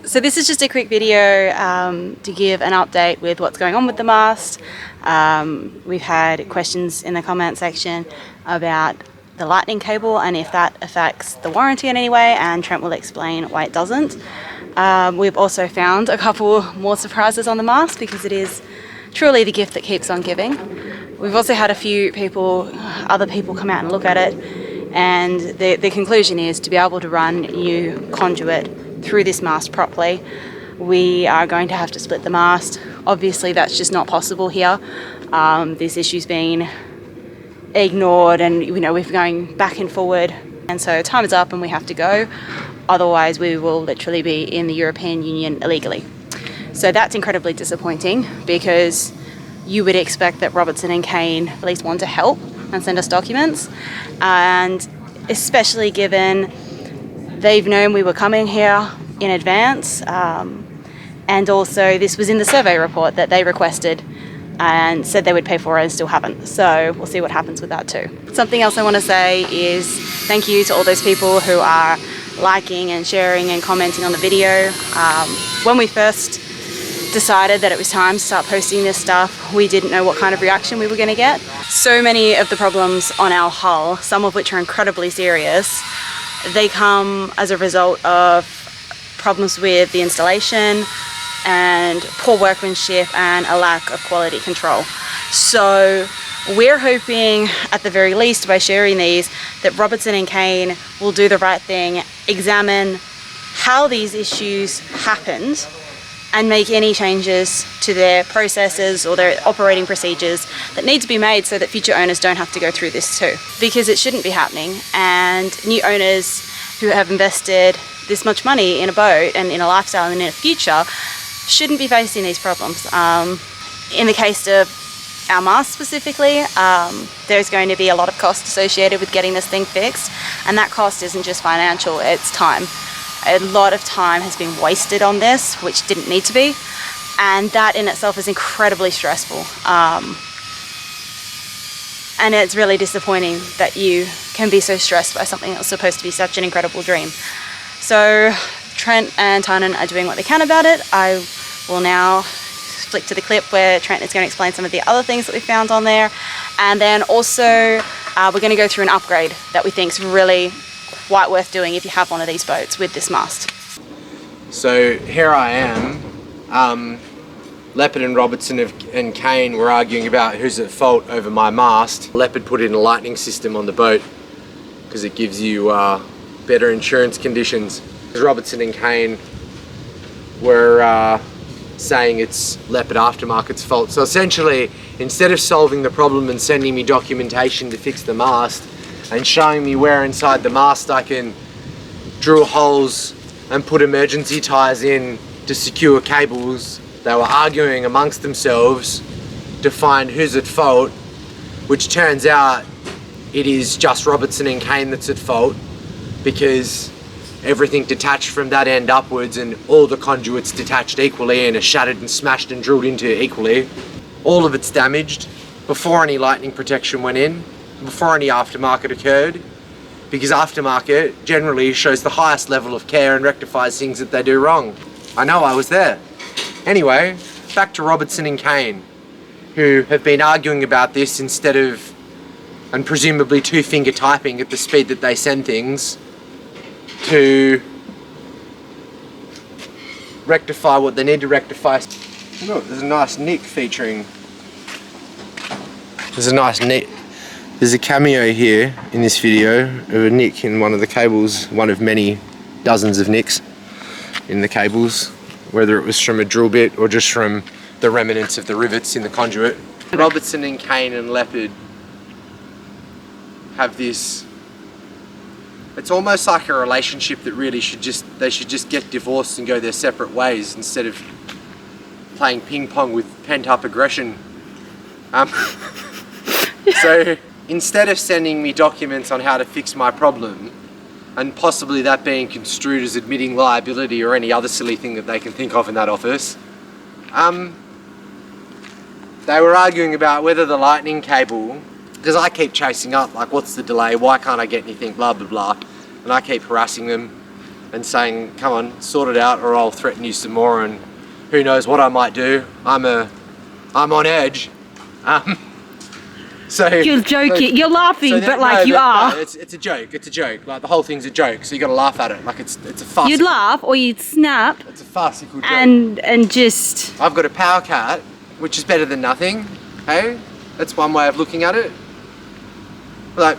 So this is just a quick video to give an update with what's going on with the mast. We've had questions in the comment section about the lightning cable and if that affects the warranty in any way, and Trent will explain why it doesn't. We've also found a couple more surprises on the mast because it is truly the gift that keeps on giving. We've also had a few other people come out and look at it, and the conclusion is to be able to run new conduit through this mast properly, we are going to have to split the mast. Obviously that's just not possible here. This issue's been ignored, and we're going back and forward, and so time is up and we have to go. Otherwise we will literally be in the European Union illegally. So that's incredibly disappointing, because you would expect that Robertson and Kane at least want to help and send us documents, and especially given they've known we were coming here in advance, and also this was in the survey report that they requested and said they would pay for it and still haven't. So we'll see what happens with that too. Something else I want to say is thank you to all those people who are liking and sharing and commenting on the video. When we first decided that it was time to start posting this stuff, we didn't know what kind of reaction we were going to get. So many of the problems on our hull, some of which are incredibly serious, they come as a result of problems with the installation and poor workmanship and a lack of quality control. So we're hoping, at the very least, by sharing these, that Robertson and Kane will do the right thing, examine how these issues happened, and make any changes to their processes or their operating procedures that need to be made so that future owners don't have to go through this too. Because it shouldn't be happening, and new owners who have invested this much money in a boat and in a lifestyle and in a future shouldn't be facing these problems. In the case of our mast specifically, there's going to be a lot of cost associated with getting this thing fixed, and that cost isn't just financial, it's time. A lot of time has been wasted on this, which didn't need to be, and that in itself is incredibly stressful. And it's really disappointing that you can be so stressed by something that's supposed to be such an incredible dream. So Trent and Tynan are doing what they can about it. I will now flick to the clip where Trent is going to explain some of the other things that we found on there, and then also we're going to go through an upgrade that we think is really quite worth doing if you have one of these boats with this mast. So here I am. Leopard and Robertson and Kane were arguing about who's at fault over my mast. Leopard put in a lightning system on the boat because it gives you better insurance conditions. Robertson and Kane were saying it's Leopard Aftermarket's fault. So essentially, instead of solving the problem and sending me documentation to fix the mast and showing me where inside the mast I can drill holes and put emergency ties in to secure cables, they were arguing amongst themselves to find who's at fault, which turns out it is just Robertson and Kane that's at fault, because everything detached from that end upwards and all the conduits detached equally and are shattered and smashed and drilled into equally. All of it's damaged before any lightning protection went in, before any aftermarket occurred, because aftermarket generally shows the highest level of care and rectifies things that they do wrong. I know, I was there. Anyway, back to Robertson and Kane, who have been arguing about this instead of, and presumably two-finger typing at the speed that they send things, to rectify what they need to rectify. Look, there's a nice nick featuring. There's a cameo here in this video of a nick in one of the cables, one of many dozens of nicks in the cables, whether it was from a drill bit or just from the remnants of the rivets in the conduit. Robertson and Kane and Leopard have this, it's almost like a relationship that really they should just get divorced and go their separate ways instead of playing ping pong with pent up aggression. So instead of sending me documents on how to fix my problem, and possibly that being construed as admitting liability or any other silly thing that they can think of in that office, they were arguing about whether the lightning cable, because I keep chasing up, like, what's the delay, why can't I get anything, blah blah blah, and I keep harassing them, and saying, come on, sort it out or I'll threaten you some more, and who knows what I might do. I'm on edge. So you're joking. You're laughing, so but like you are. No, it's a joke. It's a joke. Like the whole thing's a joke. So you got to laugh at it. Like it's a farcical. You'd laugh or you'd snap. It's a farcical joke. And just. I've got a power cat, which is better than nothing. Hey, that's one way of looking at it. Like.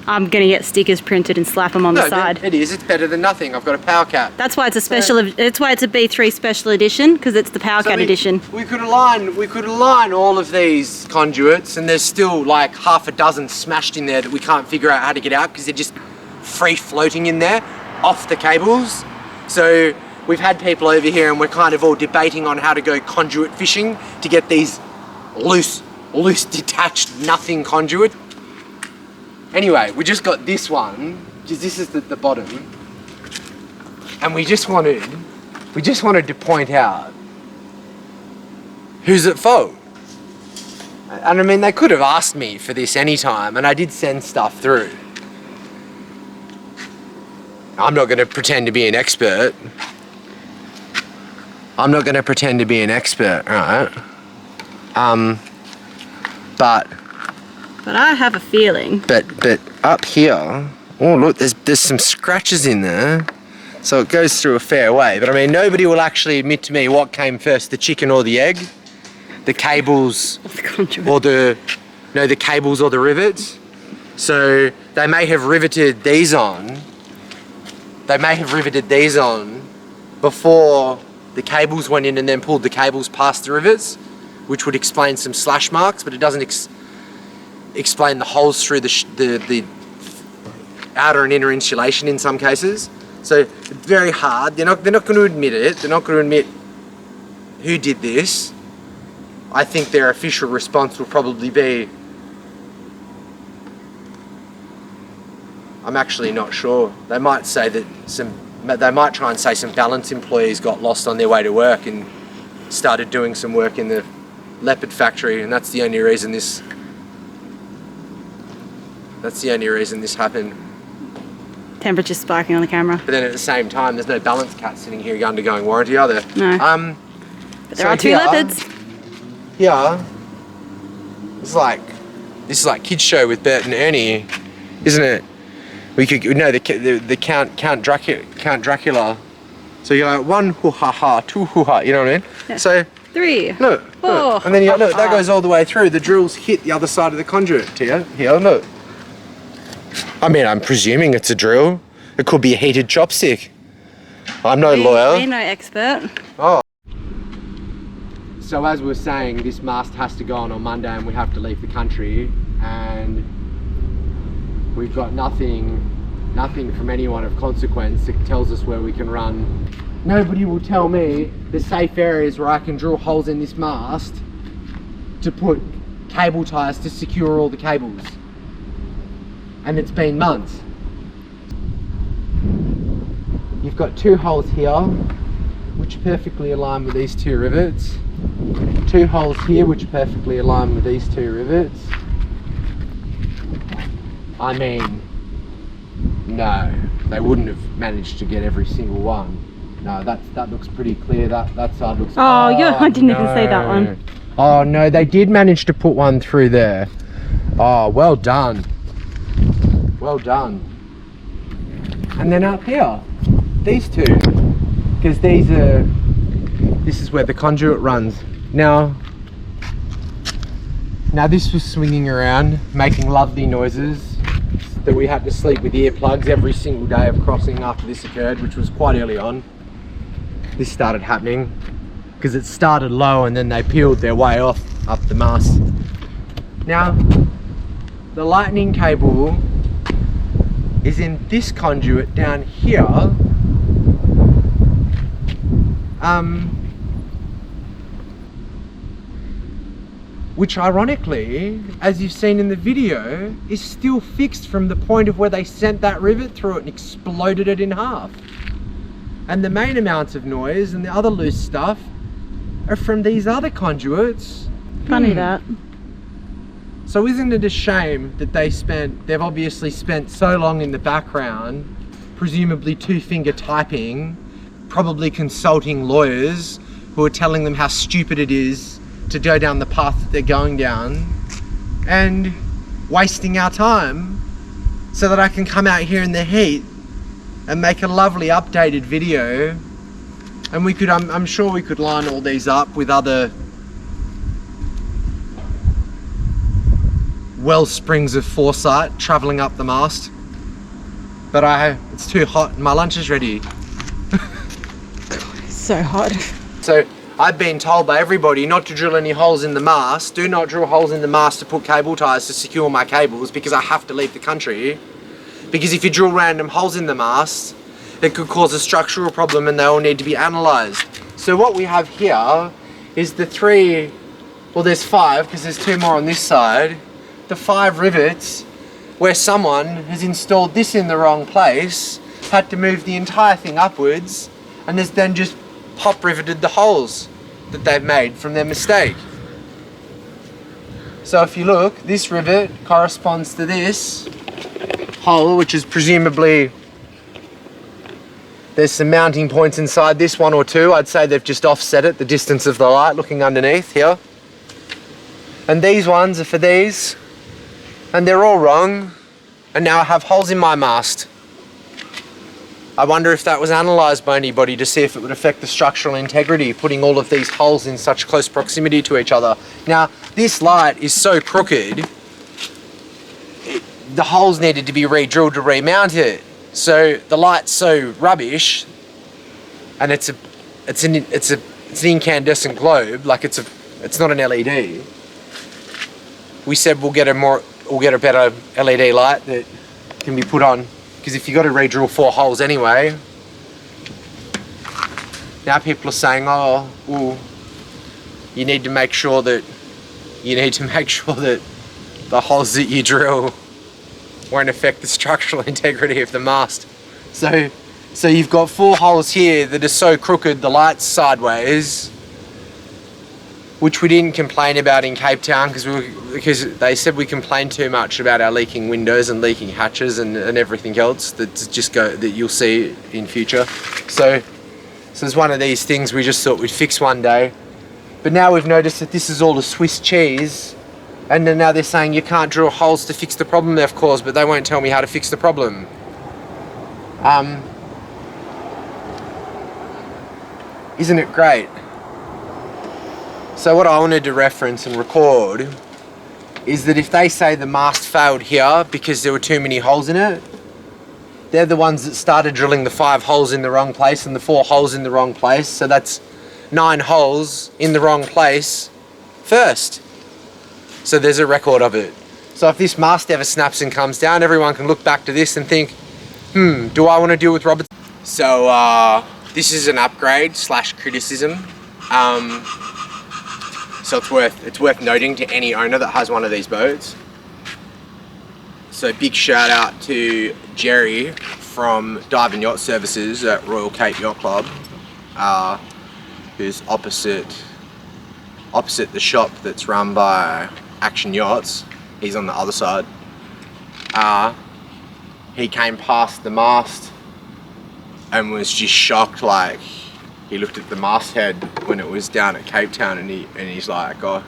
I'm gonna get stickers printed and slap them on the side. It is. It's better than nothing. I've got a power cat. That's why it's a special. That's why it's a B3 special edition, because it's the power cat edition. We could align all of these conduits, and there's still like half a dozen smashed in there that we can't figure out how to get out because they're just free floating in there off the cables. So we've had people over here, and we're kind of all debating on how to go conduit fishing to get these loose detached nothing conduit. Anyway, we just got this one, this is the bottom, and we just wanted to point out who's at fault. And I mean, they could have asked me for this anytime, and I did send stuff through. I'm not going to pretend to be an expert. Right? But I have a feeling. But up here, oh look, there's some scratches in there. So it goes through a fair way. But I mean, nobody will actually admit to me what came first, the chicken or the egg. The cables or the cables or the rivets. So they may have riveted these on. Before the cables went in and then pulled the cables past the rivets, which would explain some slash marks, but it doesn't explain the holes through the outer and inner insulation in some cases. So it's very hard. They're not going to admit it. They're not going to admit who did this. I think their official response will probably be, I'm actually not sure. They might say that they might try and say some balance employees got lost on their way to work and started doing some work in the Leopard factory, and that's the only reason this happened. Temperature spiking on the camera. But then at the same time, there's no balance cat sitting here undergoing warranty, are there? No. But there are two leopards. Yeah. This is like kids show with Bert and Ernie, isn't it? We could the Count Dracula. So you're like 1 hoo-ha-ha, 2 hoo-ha, you know what I mean? Yeah. So 3, look, 4. And then you look, that goes all the way through. The drills hit the other side of the conduit here. Here, look. I mean, I'm presuming it's a drill. It could be a heated chopstick. I'm no lawyer. We're no expert. Oh. So as we were saying, this mast has to go on Monday and we have to leave the country, and we've got nothing from anyone of consequence that tells us where we can run. Nobody will tell me the safe areas where I can drill holes in this mast to put cable ties to secure all the cables. And it's been months. You've got 2 holes here, which perfectly align with these 2 rivets. 2 holes here, which perfectly align with these 2 rivets. I mean, no, they wouldn't have managed to get every single one. No, that looks pretty clear. That side looks. Oh, yeah, I didn't even see that one. Oh no, they did manage to put one through there. Oh, well done. Well done. And then up here, these 2, because this is where the conduit runs. Now this was swinging around, making lovely noises that we had to sleep with earplugs every single day of crossing after this occurred, which was quite early on. This started happening because it started low and then they peeled their way off up the mast. Now, the lightning cable is in this conduit down here. Which ironically, as you've seen in the video, is still fixed from the point of where they sent that rivet through it and exploded it in half. And the main amounts of noise and the other loose stuff are from these other conduits. Funny that. So isn't it a shame that they've obviously spent so long in the background presumably two-finger typing, probably consulting lawyers who are telling them how stupid it is to go down the path that they're going down, and wasting our time so that I can come out here in the heat and make a lovely updated video. And we could, I'm sure we could line all these up with other well springs of foresight traveling up the mast. But it's too hot and my lunch is ready. It's so hot. So I've been told by everybody not to drill any holes in the mast. Do not drill holes in the mast to put cable ties to secure my cables, because I have to leave the country. Because if you drill random holes in the mast, it could cause a structural problem and they all need to be analysed. So what we have here is the three, well there's five because there's two more on this side, the 5 rivets where someone has installed this in the wrong place, had to move the entire thing upwards, and has then just pop riveted the holes that they've made from their mistake. So if you look, this rivet corresponds to this hole, which is presumably, there's some mounting points inside this, 1 or 2. I'd say they've just offset it, the distance of the light looking underneath here. And these ones are for these, and they're all wrong, and now I have holes in my mast. I wonder if that was analysed by anybody to see if it would affect the structural integrity, putting all of these holes in such close proximity to each other. Now, this light is so crooked, the holes needed to be re-drilled to remount it. So the light's so rubbish, and it's an incandescent globe, like it's not an LED. We said we'll get a better LED light that can be put on, because if you got to re-drill 4 holes anyway. Now people are saying, oh, well, you need to make sure that the holes that you drill won't affect the structural integrity of the mast. So you've got 4 holes here that are so crooked, the light's sideways, which we didn't complain about in Cape Town because they said we complained too much about our leaking windows and leaking hatches and everything else that you'll see in future. So it's one of these things we just thought we'd fix one day. But now we've noticed that this is all a Swiss cheese. And then now they're saying you can't drill holes to fix the problem they've caused, but they won't tell me how to fix the problem. Isn't it great? So what I wanted to reference and record is that if they say the mast failed here because there were too many holes in it, they're the ones that started drilling the 5 holes in the wrong place and the 4 holes in the wrong place. So that's 9 holes in the wrong place first. So there's a record of it. So if this mast ever snaps and comes down, everyone can look back to this and think, do I want to deal with Robertson? So this is an upgrade / criticism. So it's worth noting to any owner that has one of these boats. So big shout out to Jerry from Dive and Yacht Services at Royal Cape Yacht Club, who's opposite the shop that's run by Action Yachts. He's on the other side. He came past the mast and was just shocked. Like, he looked at the masthead when it was down at Cape Town, and he's like, oh,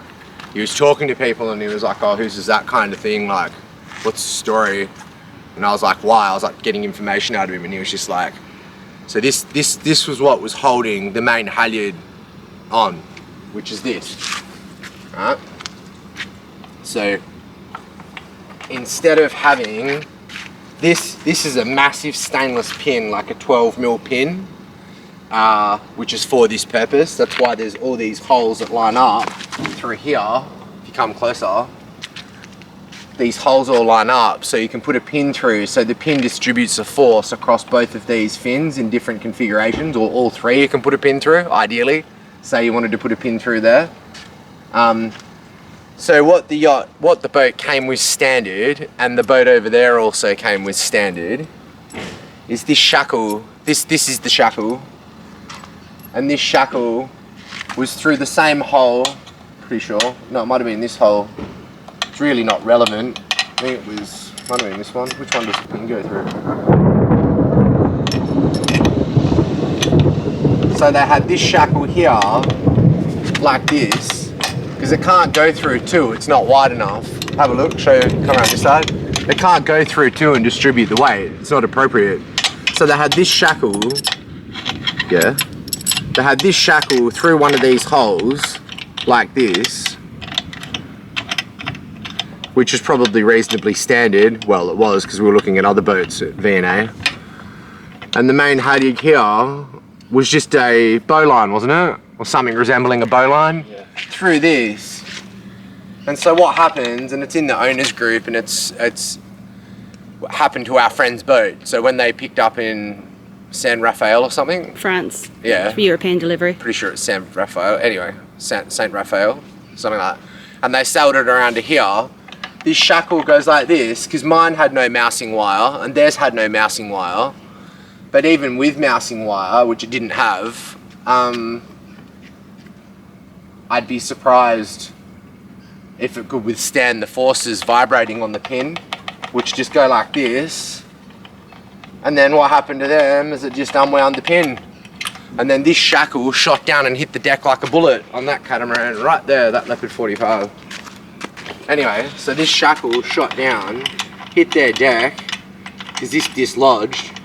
he was talking to people and he was like, oh, whose is that kind of thing? Like, what's the story? And I was like, why? I was like getting information out of him, and he was just like, so this was what was holding the main halyard on, which is this. Right? So instead of having this is a massive stainless pin, like a 12mm pin, which is for this purpose. That's why there's all these holes that line up through here. If you come closer, these holes all line up so you can put a pin through, so the pin distributes the force across both of these fins in different configurations, or all 3 you can put a pin through, ideally. Say you wanted to put a pin through there. So what the boat came with standard, and the boat over there also came with standard, is this shackle. This is the shackle, and this shackle was through the same hole, pretty sure. No, it might have been this hole. It's really not relevant. I think it might have been this one. Which one does the pin go through? So they had this shackle here, like this, because it can't go through two, it's not wide enough. Have a look, show you, come around this side. It can't go through two and distribute the weight, it's not appropriate. So they had this shackle, yeah, they had this shackle through one of these holes, like this, which is probably reasonably standard. Well, it was, because we were looking at other boats at V&A. And the main haddock here was just a bowline, wasn't it? Or something resembling a bowline, yeah, through this. And so what happens, and it's in the owners group, and it's what happened to our friend's boat. So when they picked up in San Rafael or something? France. Yeah. For European delivery. Pretty sure it's San Rafael. Anyway, Saint Rafael, something like that. And they sailed it around to here. This shackle goes like this, because mine had no mousing wire, and theirs had no mousing wire. But even with mousing wire, which it didn't have, I'd be surprised if it could withstand the forces vibrating on the pin, which just go like this. And then what happened to them is it just unwound the pin. And then this shackle shot down and hit the deck like a bullet on that catamaran right there, that Leopard 45. Anyway, so this shackle shot down, hit their deck, because this dislodged,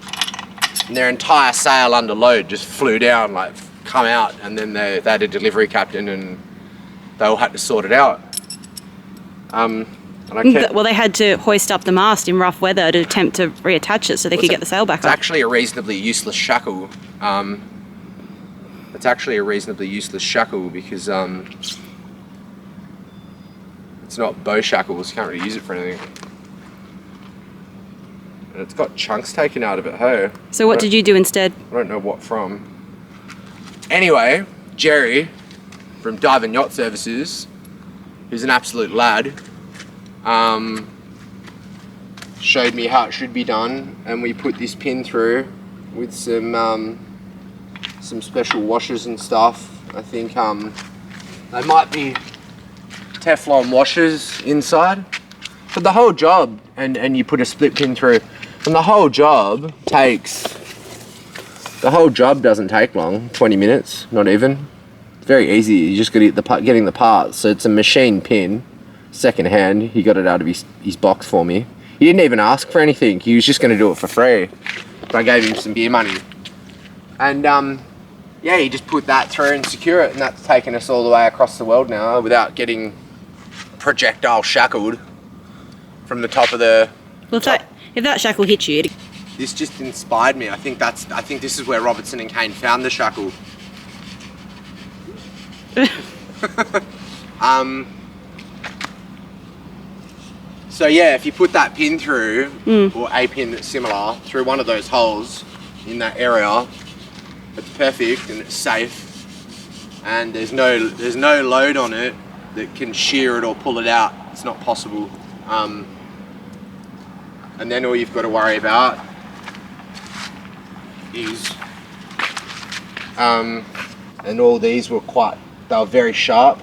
and their entire sail under load just flew down, like come out, and then they had a delivery captain and they all had to sort it out. Well, they had to hoist up the mast in rough weather to attempt to reattach it so they could get the sail back up. It's actually a reasonably useless shackle. It's actually a reasonably useless shackle because it's not bow shackles, you can't really use it for anything. And it's got chunks taken out of it, hey? So what did you do instead? I don't know what from. Anyway, Jerry from Dive and Yacht Services, who's an absolute lad, showed me how it should be done, and we put this pin through with some special washers and stuff. I think they might be Teflon washers inside, but the whole job, and you put a split pin through, and the whole job doesn't take long, 20 minutes, not even. It's very easy, you just got to get getting the parts. So it's a machine pin, second hand. He got it out of his box for me. He didn't even ask for anything, he was just going to do it for free, but I gave him some beer money. And yeah, he just put that through and secure it, and that's taken us all the way across the world now without getting projectile shackled from the top of the... Well, if that shackle hits you... This just inspired me. I think this is where Robertson and Kane found the shackle. So yeah, if you put that pin through, or a pin that's similar, through one of those holes in that area, it's perfect and it's safe, and there's no load on it that can shear it or pull it out. It's not possible. And then all you've got to worry about is, and all these were they were very sharp.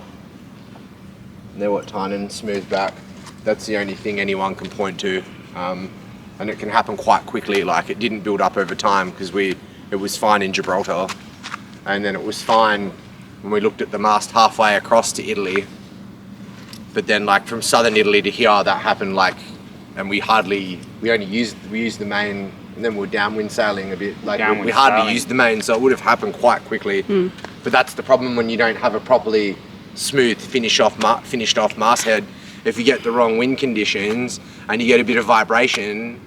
And they were Tynan smooth back. That's the only thing anyone can point to, and it can happen quite quickly. Like, it didn't build up over time because it was fine in Gibraltar, and then it was fine when we looked at the mast halfway across to Italy. But then, like, from southern Italy to here, that happened, like, and we used the main, and then we were downwind sailing a bit. Like, we hardly used the main, so it would have happened quite quickly. But that's the problem when you don't have a properly smooth finished off masthead. If you get the wrong wind conditions and you get a bit of vibration,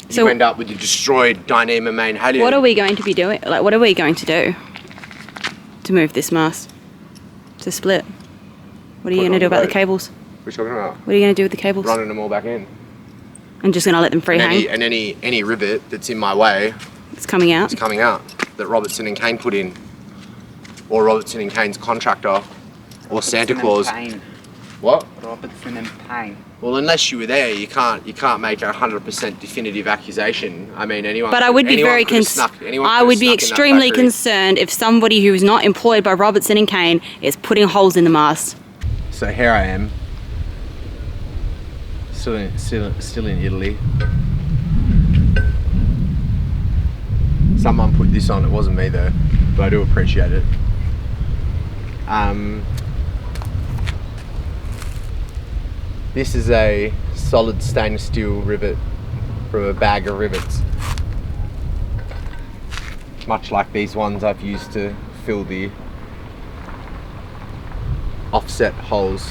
you end up with a destroyed Dyneema main halyard. What are we going to be doing? Like, what are we going to do to move this mast to split? What are you going to do about the cables? What are you talking about? What are you going to do with the cables? Running them all back in. I'm just going to let them free hang? And any rivet that's in my way, it's coming out? It's coming out, that Robertson and Kane put in. Or Robertson and Kane's contractor. Or Santa Claus. What? Robertson and Kane. Well, unless you were there, you can't make a 100% definitive accusation. I mean, anyone. But I would be very I would be extremely concerned if somebody who is not employed by Robertson and Kane is putting holes in the mast. So here I am, still in Italy. It's Someone put this on, it wasn't me though, but I do appreciate it. This is a solid stainless steel rivet from a bag of rivets. Much like these ones I've used to fill the offset holes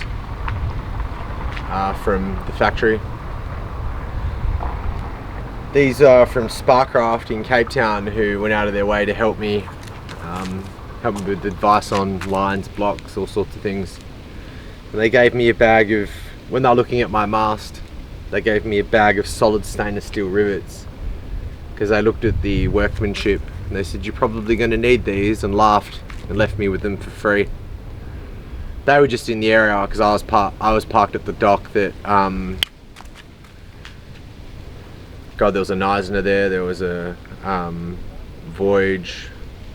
from the factory. These are from Sparcraft in Cape Town, who went out of their way to help me with advice on lines, blocks, all sorts of things. And they gave me a bag of, when they were looking at my mast, they gave me a bag of solid stainless steel rivets because they looked at the workmanship and they said, you're probably going to need these, and laughed and left me with them for free. They were just in the area because I was parked at the dock that God, there was a Neisner there was a Voyage,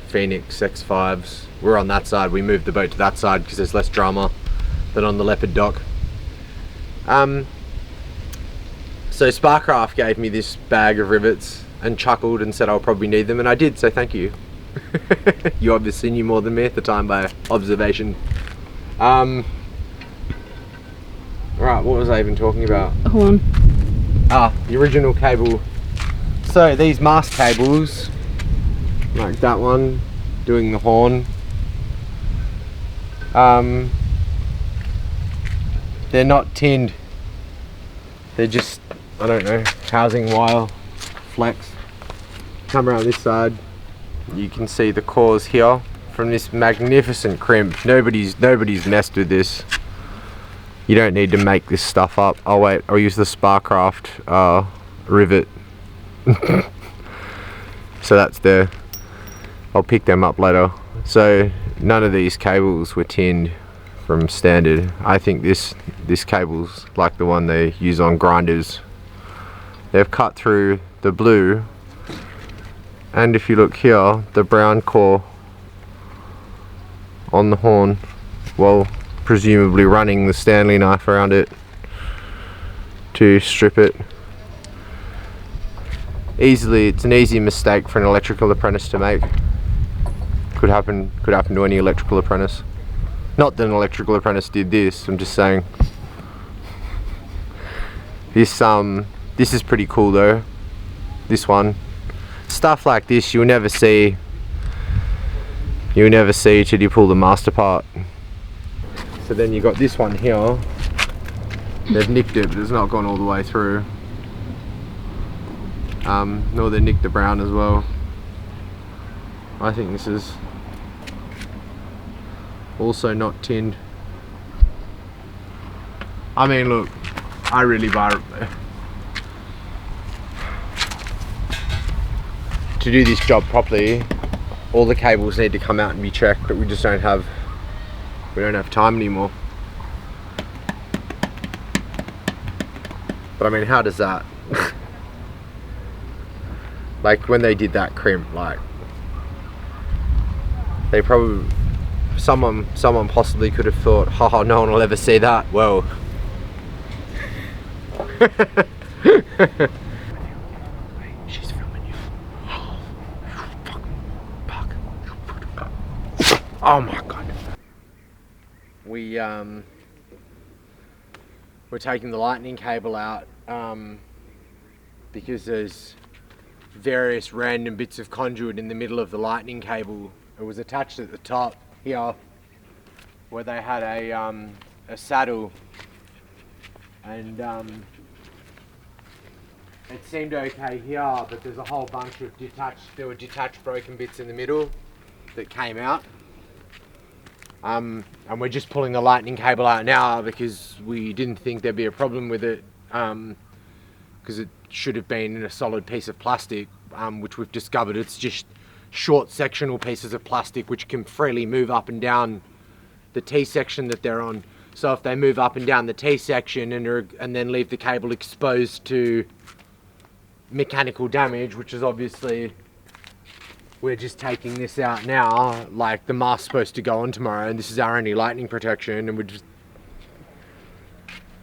Phoenix, X5s. We're on that side. We moved the boat to that side because there's less drama than on the Leopard dock. So Sparcraft gave me this bag of rivets and chuckled and said I'll probably need them, and I did, so thank you. You obviously knew more than me at the time by observation. Right, what was I even talking about? Hold on. The original cable. So these mast cables, like that one, doing the horn, they're not tinned. They're just, I don't know, housing wire, flex. Come around this side, you can see the cores here from this magnificent crimp. Nobody's messed with this. You don't need to make this stuff up. Oh wait, I'll use the Sparcraft rivet. So that's there. I'll pick them up later. So none of these cables were tinned from standard. I think this cable's like the one they use on grinders. They've cut through the blue, and if you look here, the brown core on the horn, well, presumably running the Stanley knife around it to strip it. It's an easy mistake for an electrical apprentice to make. Could happen to any electrical apprentice. Not that an electrical apprentice did this, I'm just saying. This is pretty cool though. This one. Stuff like this you'll never see till you pull the mast apart. So then you got this one here. They've nicked it, but it's not gone all the way through. Nor they nicked the brown as well. I think this is also not tinned. I mean, look, I really buy to do this job properly. All the cables need to come out and be checked, but we don't have time anymore. But I mean, how does that like when they did that crimp, like they probably someone possibly could have thought, haha, no one will ever see that. Well, she's filming you. Oh my god. We're taking the lightning cable out because there's various random bits of conduit in the middle of the lightning cable. It was attached at the top here where they had a saddle, and it seemed okay here, but there's a whole bunch of detached broken bits in the middle that came out. And we're just pulling the lightning cable out now because we didn't think there'd be a problem with it, because it should have been in a solid piece of plastic, which we've discovered it's just short sectional pieces of plastic which can freely move up and down the T-section that they're on. So if they move up and down the T-section and then leave the cable exposed to mechanical damage, which is obviously, we're just taking this out now, like the mast's supposed to go on tomorrow and this is our only lightning protection, and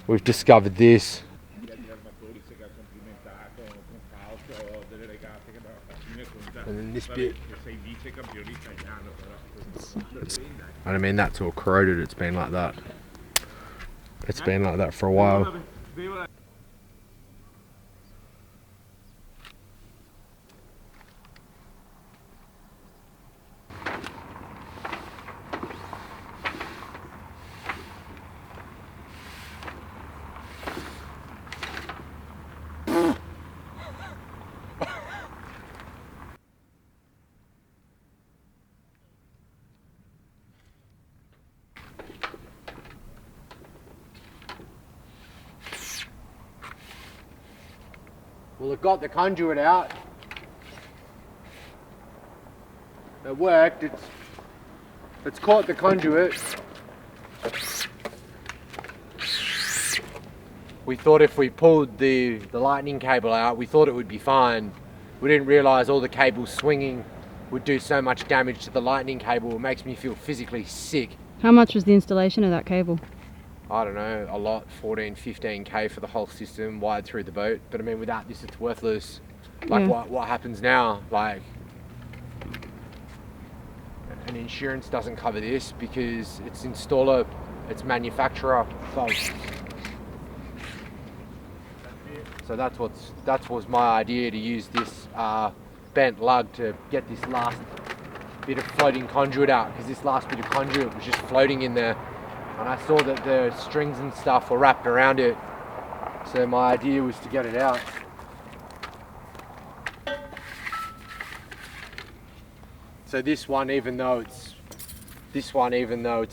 we've discovered this. And then this bit, I mean, that's all corroded. It's been like that. It's been like that for a while. Well, it got the conduit out. It worked. It's caught the conduit. We thought if we pulled the lightning cable out, we thought it would be fine. We didn't realise all the cables swinging would do so much damage to the lightning cable. It makes me feel physically sick. How much was the installation of that cable? I don't know, a lot, 14, 15k for the whole system wired through the boat. But I mean, without this, it's worthless. Like, Yeah. what happens now? Like, an insurance doesn't cover this because it's installer, it's manufacturer fault. So that was my idea, to use this bent lug to get this last bit of floating conduit out, because this last bit of conduit was just floating in there. And I saw that the strings and stuff were wrapped around it. So my idea was to get it out. So this one, even though it's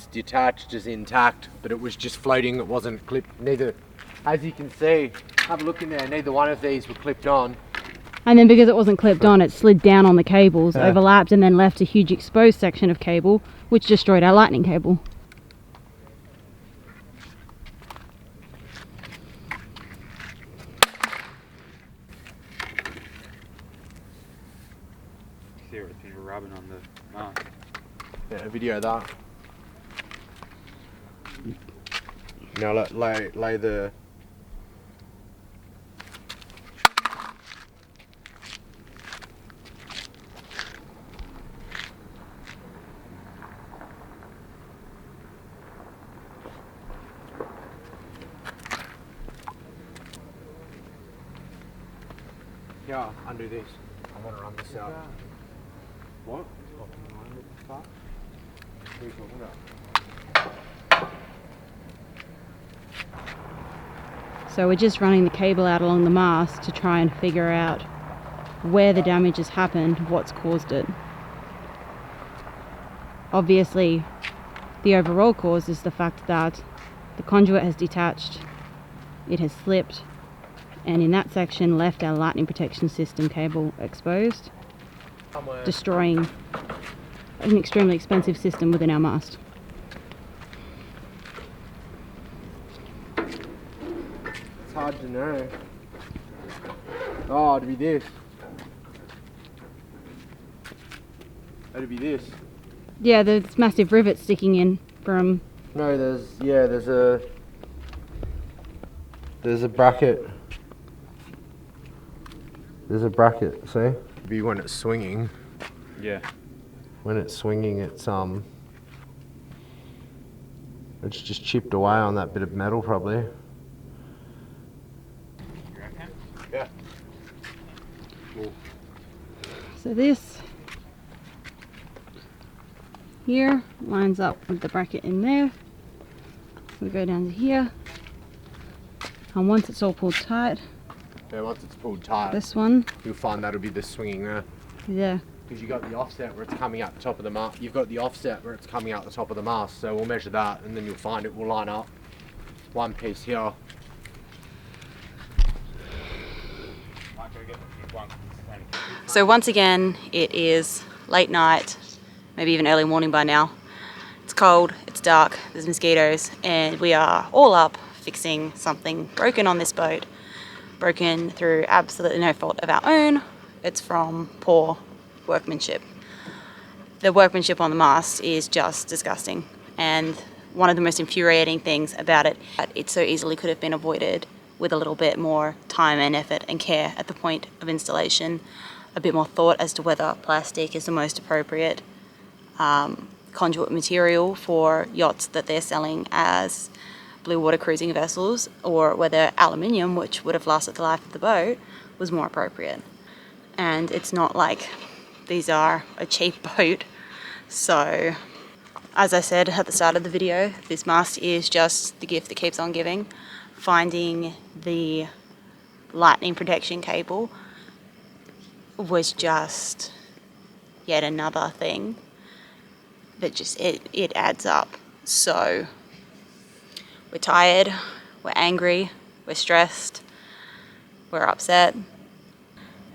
detached, is intact, but it was just floating, it wasn't clipped. Neither, as you can see, have a look in there, neither one of these were clipped on. And then because it wasn't clipped on, it slid down on the cables, overlapped, and then left a huge exposed section of cable, which destroyed our lightning cable. See where it's been rubbing on the mast. Yeah, video that. Now lay the... Yeah, undo this. I want to run this out. What? What are you talking about? So we're just running the cable out along the mast to try and figure out where the damage has happened, what's caused it. Obviously, the overall cause is the fact that the conduit has detached, it has slipped, and in that section left our lightning protection system cable exposed, destroying an extremely expensive system within our mast. It's hard to know. Oh, it'd be this. It'd be this. Yeah, there's massive rivets sticking in from... No, there's a bracket. There's a bracket, see? Be when it's swinging. Yeah. When it's swinging, it's just chipped away on that bit of metal, probably. You reckon? Yeah. Cool. So this here lines up with the bracket in there. We go down to here, and once it's all pulled tight, Yeah, once it's pulled tight, this one, you'll find that'll be the swinging there. yeah, Because you got the offset where it's coming out the top of the mast. You've got the offset where it's coming out the top of the mast. So we'll measure that, and then you'll find it will line up. One piece here. So once again, it is late night, maybe even early morning by now. It's cold, it's dark, there's mosquitoes, and we are all up fixing something broken on this boat. Broken through absolutely no fault of our own. It's from poor workmanship. The workmanship on the mast is just disgusting, and one of the most infuriating things about it, it so easily could have been avoided with a little bit more time and effort and care at the point of installation. a bit more thought as to whether plastic is the most appropriate conduit material for yachts that they're selling as blue water cruising vessels, or whether aluminium, which would have lasted the life of the boat, was more appropriate. And it's not like these are a cheap boat. So as I said at the start of the video, this mast is just the gift that keeps on giving. Finding the lightning protection cable was just yet another thing that just it adds up. So we're tired, we're angry, we're stressed, we're upset,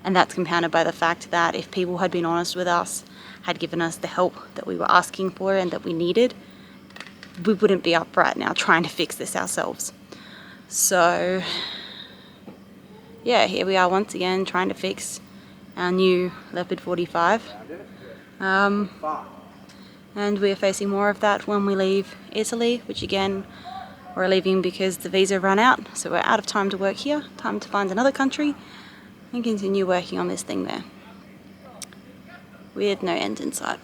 and that's compounded by the fact that if people had been honest with us, had given us the help that we were asking for and that we needed, we wouldn't be up right now trying to fix this ourselves. So yeah, here we are once again trying to fix our new Leopard 45. And we're facing more of that when we leave Italy, which again, we're leaving because the visa ran out, so we're out of time to work here, time to find another country and continue working on this thing there with no end in sight.